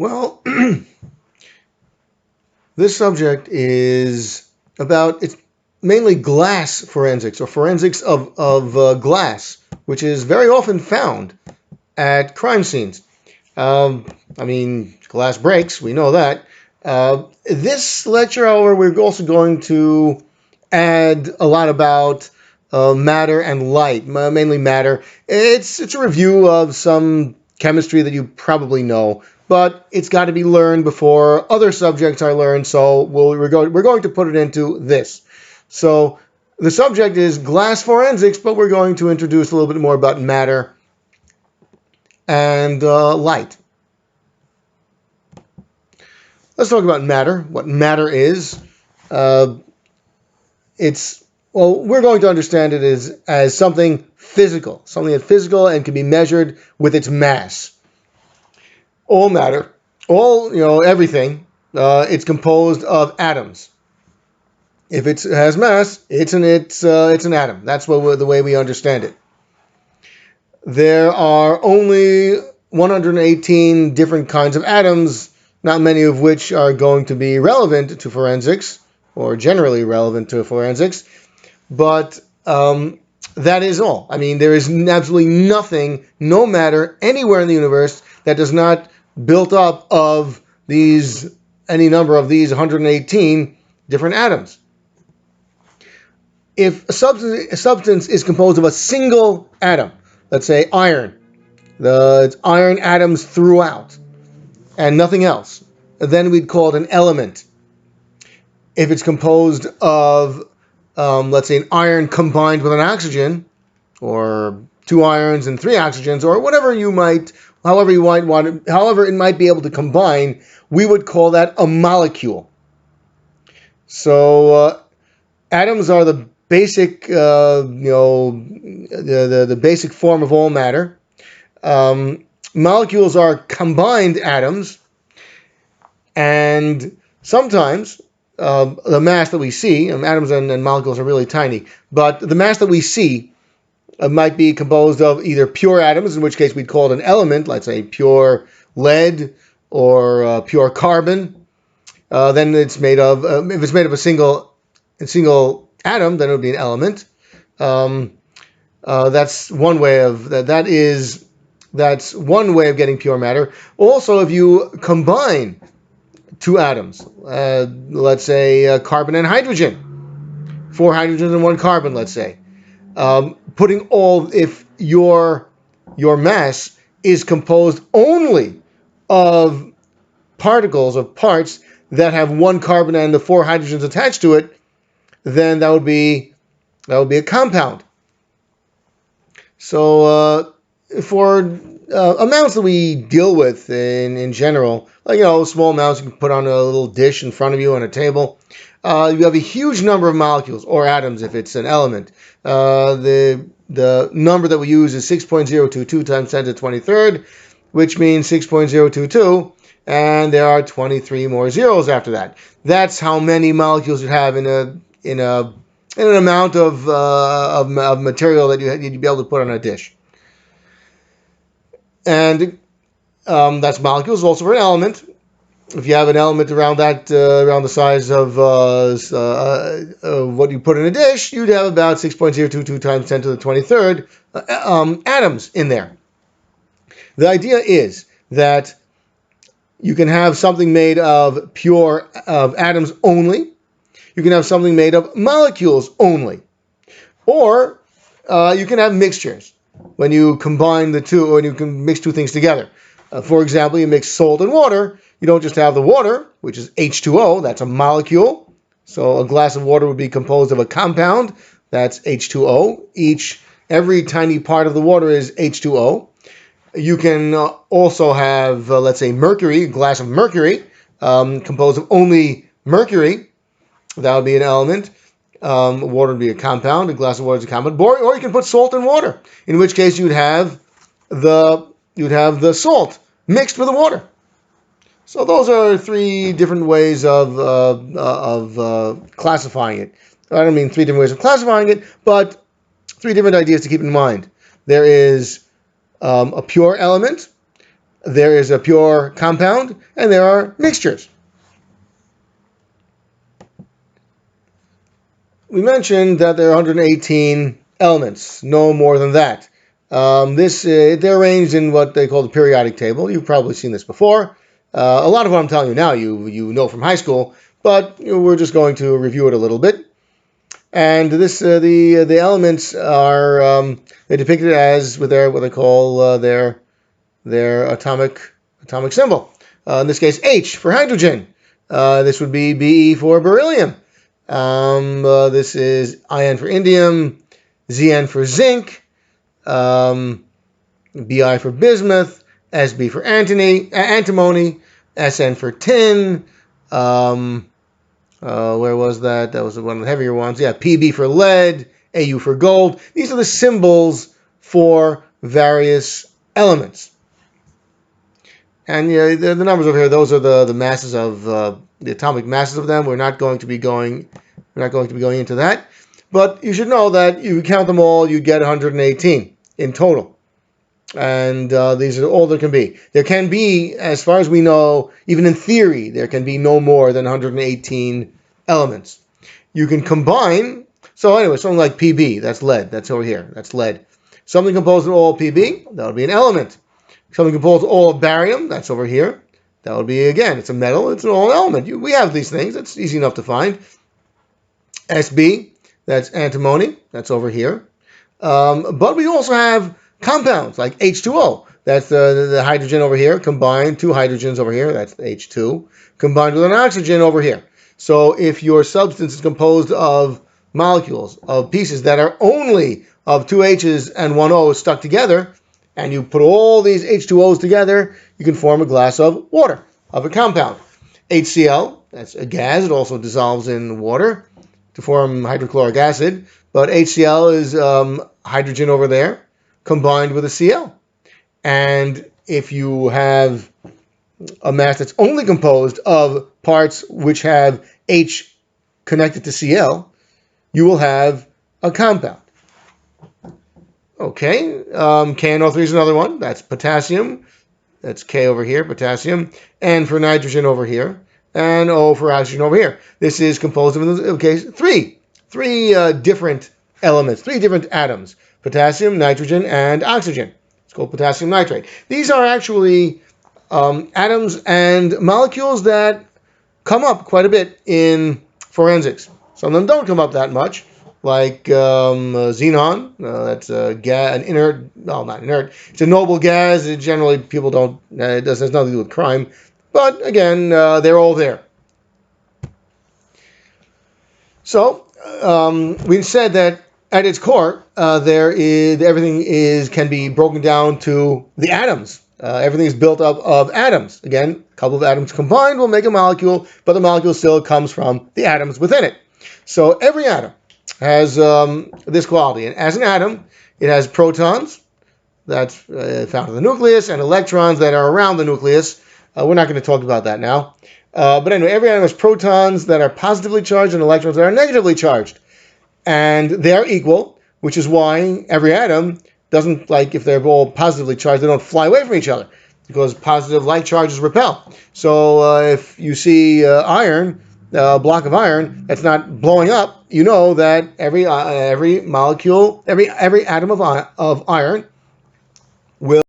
Well, this subject is about it's mainly glass forensics or forensics of glass, which is very often found at crime scenes. I mean, glass breaks, we know that. This lecture, however, we're also going to add a lot about matter and light, mainly matter. It's a review of some chemistry that you probably know, but it's got to be learned before other subjects are learned. So we're going to put it into this. So the subject is glass forensics, but we're going to introduce a little bit more about matter and light. Let's talk about matter. What matter is. We're going to understand it as something physical, something that's physical and can be measured with its mass. All matter, everything, it's composed of atoms. If it has mass, it's an atom. That's the way we understand it. There are only 118 different kinds of atoms, not many of which are going to be relevant to forensics or generally relevant to forensics. But that is all. I mean, there is absolutely nothing, no matter, anywhere in the universe that does not built up of any number of these 118 different atoms. If a substance is composed of a single atom, let's say iron, it's iron atoms throughout, and nothing else, then we'd call it an element. If it's composed of let's say an iron combined with an oxygen, or two irons and three oxygens, or however it might be able to combine, we would call that a molecule. So atoms are the basic, the basic form of all matter. Molecules are combined atoms, and sometimes the mass that we see, atoms and molecules are really tiny, but the mass that we see might be composed of either pure atoms, in which case we'd call it an element, let's say pure lead or pure carbon. Then it's made of, if it's made of a single atom, then it would be an element. That's one way of that's one way of getting pure matter. Also, if you combine two atoms, let's say carbon and hydrogen, 4 hydrogens and 1 carbon, let's say. If your mass is composed only of particles, of parts that have 1 carbon and the 4 hydrogens attached to it, then that would be a compound. So for amounts that we deal with in general, like small amounts you can put on a little dish in front of you on a table, you have a huge number of molecules or atoms if it's an element. The number that we use is 6.022 times 10 to the 23rd, which means 6.022, and there are 23 more zeros after that. That's how many molecules you have in an amount of material that you'd be able to put on a dish. And that's molecules. Also for an element, if you have an element around the size of what you put in a dish, you'd have about 6.022 times 10 to the 23rd atoms in there. The idea is that you can have something made of atoms only. You can have something made of molecules only, or you can have mixtures when you combine the two, or you can mix two things together. For example, you mix salt and water. You don't just have the water, which is H2O, that's a molecule. So a glass of water would be composed of a compound, that's H2O. Every tiny part of the water is H2O. You can also have, let's say, mercury, a glass of mercury, composed of only mercury. That would be an element. Water would be a compound. A glass of water is a compound. Or you can put salt and water, in which case you'd have the salt mixed with the water. So those are 3 different ways of classifying it. I don't mean 3 different ways of classifying it, but 3 different ideas to keep in mind. There is a pure element, there is a pure compound, and there are mixtures. We mentioned that there are 118 elements, no more than that. They're arranged in what they call the periodic table. You've probably seen this before. A lot of what I'm telling you now, you know from high school, but we're just going to review it a little bit. And the elements are they're depicted as with their what they call their atomic symbol. In this case, H for hydrogen. This would be Be for beryllium. This is In for indium, Zn for zinc, Bi for bismuth, Sb for antimony, Sn for tin. Where was that? That was one of the heavier ones. Yeah, Pb for lead, Au for gold. These are the symbols for various elements. And the numbers over here, those are the masses of the atomic masses of them. We're not going to be going into that. But you should know that you count them all, you get 118 in total. And these are all there can be. There can be, as far as we know, even in theory, there can be no more than 118 elements. You can combine, so anyway, something like Pb, that's lead, that's over here, that's lead. Something composed of all Pb, that would be an element. Something composed of all of barium, that's over here. That would be, again, it's a metal, it's an all element. We have these things, it's easy enough to find. Sb, that's antimony, that's over here. But we also have compounds like H2O, that's the hydrogen over here, combined, two hydrogens over here, that's H2, combined with an oxygen over here. So if your substance is composed of molecules, of pieces that are only of two H's and one O stuck together, and you put all these H2Os together, you can form a glass of water, of a compound. HCl, that's a gas, it also dissolves in water to form hydrochloric acid, but HCl is hydrogen over there, combined with a Cl. And if you have a mass that's only composed of parts which have H connected to Cl, you will have a compound. Okay, KNO3 is another one. That's potassium. That's K over here, potassium. N for nitrogen over here. And O for oxygen over here. This is composed of, three different elements, three different atoms. Potassium, nitrogen, and oxygen. It's called potassium nitrate. These are actually atoms and molecules that come up quite a bit in forensics. Some of them don't come up that much, like xenon. That's an inert, well, not inert. It's a noble gas. Generally, people don't. It has nothing to do with crime. But again, they're all there. So we said that at its core, everything can be broken down to the atoms. Everything is built up of atoms. Again, a couple of atoms combined will make a molecule, but the molecule still comes from the atoms within it. So every atom has this quality. And as an atom, it has protons that's found in the nucleus and electrons that are around the nucleus. We're not going to talk about that now. But anyway, every atom has protons that are positively charged and electrons that are negatively charged. And they're equal, which is why every atom doesn't, like if they're all positively charged, they don't fly away from each other because positive like charges repel. So if you see iron, a block of iron that's not blowing up, you know that every molecule, every atom of iron will